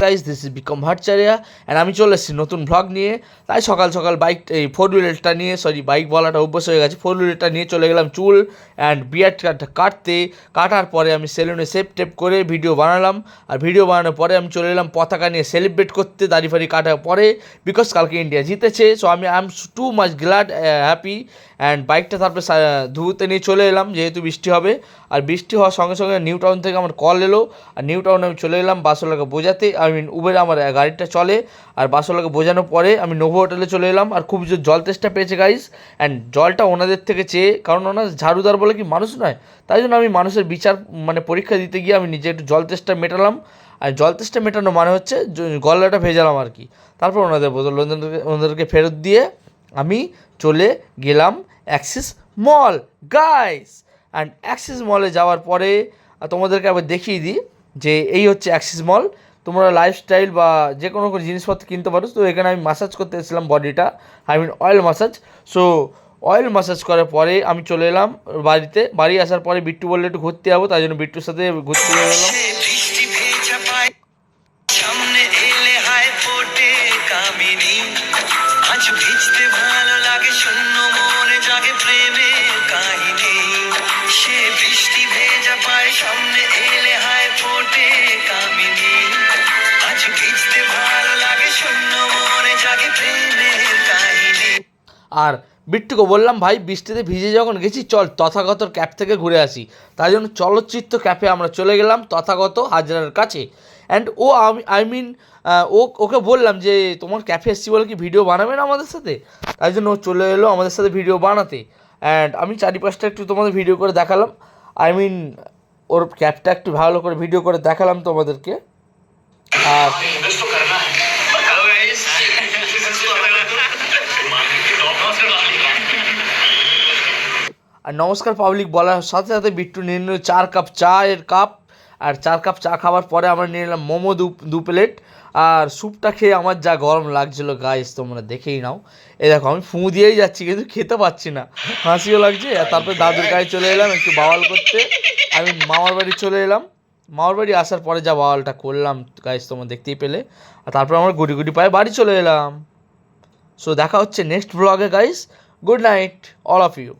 Guys this is Bikram Bhattacharya and আমি চলে এসেছি নতুন ভ্লগ নিয়ে। তাই সকাল সকাল বাইক এই 4 হুইলারটা নিয়ে বাইক বলাটা অভ্যাস হয়ে গেছে, 4 হুইলারটা নিয়ে চলে গেলাম চুল অ্যান্ড বিয়ার্ড কাটার পরে আমি সেলুনে টেপ করে ভিডিও বানালাম। আর ভিডিও বানানোর পরে আমি চলে এলাম পতাকা নিয়ে সেলিব্রেট করতে দাড়ি ফাড়ি কাটার পরে, বিকজ কালকে ইন্ডিয়া জিতেছে। সো আমি I am too much glad happy. And বাইকটা তারপরে ধুতে নিয়ে চলে এলাম, যেহেতু বৃষ্টি হবে। আর বৃষ্টি হওয়ার সঙ্গে সঙ্গে নিউ টাউন থেকে আমার কল এলো, আর নিউ টাউনে আমি চলে এলাম বাসওয়ালাকে বোঝাতে। উবেরে আমার গাড়িটা চলে, আর বাসওয়ালাকে বোঝানোর পরে আমি নোভো হোটেলে চলে এলাম। আর খুব জোর জল তেষ্টা পেয়েছে গাইস, অ্যান্ড জলটা ওনাদের থেকে চেয়ে, কারণ ওনার ঝাড়ুদার বলে কি মানুষ নয়, তাই জন্য আমি মানুষের বিচার পরীক্ষা দিতে গিয়ে আমি নিজে একটু জল তেষ্টা মেটালাম। আর জল তেষ্টা মেটানো মানে হচ্ছে গলাটা ভেজালাম আর কি। তারপর ওনাদের বোতল ওনাদেরকে ফেরত দিয়ে আমি চলে গেলাম Axis mall guys. And Axis মলে যাওয়ার পরে তোমাদেরকে আবার দেখিয়ে দিই যে এই হচ্ছে অ্যাক্সিস মল। তোমরা লাইফস্টাইল বা যে কোনো জিনিসপত্র কিনতে পারো। তো এখানে আমি মাসাজ করতে এসেছিলাম বডিটা, oil massage. So oil massage করার পরে আমি চলে এলাম বাড়ি আসার পরে বিট্টু বললে একটু ঘুরতে যাবো, তাই জন্য বিট্টুর সাথে ঘুরতে গেলাম। সামনে এলে হায় ফোটে কামিনী, আজ ভিজতে ভালো লাগে শূন্য মনে জাগে প্রেমের কাহিনী। সে বৃষ্টি ভেজা পায় সামনে এলে হায় ফোটে কামিনী, আজ ভিজতে ভালো লাগে শূন্য মনে জাগে প্রেমের কাহিনী। আর বিট্টুকে বললাম ভাই বৃষ্টিতে ভিজে যখন গেছি চল তথাগতর ক্যাফ থেকে ঘুরে আসি। তাই জন্য চলচ্চিত্র ক্যাফে আমরা চলে গেলাম তথাগত হাজরার কাছে। অ্যান্ড ওকে বললাম যে তোমার ক্যাফে এসেছি বলে কি ভিডিও বানাবে না আমাদের সাথে, তাই জন্য ও চলে এলো আমাদের সাথে ভিডিও বানাতে। অ্যান্ড আমি চারিপাশটা একটু তোমাদের ভিডিও করে দেখালাম, ওর ক্যাফটা একটু ভালো করে ভিডিও করে দেখালাম তোমাদেরকে। আর আর নমস্কার পাবলিক বলার সাথে সাথে বিট্টু নিয়ে নিল 4 কাপ চায়ের কাপ। আর 4 কাপ চা খাওয়ার পরে আমরা নিয়ে নিলাম মোমো দু প্লেট। আর স্যুপটা খেয়ে আমার যা গরম লাগছিলো গাইস তোমরা দেখেই নাও। এই দেখো আমি ফুঁ দিয়েই যাচ্ছি কিন্তু খেতে পাচ্ছি না, হাসিও লাগছে। আর তারপরে দাদুর গায়ে চলে এলাম একটু বাওয়াল করতে। আমি মামার বাড়ি চলে এলাম, মামার বাড়ি আসার পরে যা বাওয়ালটা করলাম গাইস তোমরা দেখতেই পেলে। আর তারপরে আমরা গুটি পায়ে বাড়ি চলে এলাম। সো দেখা হচ্ছে নেক্সট ব্লগে guys. Good night all of you.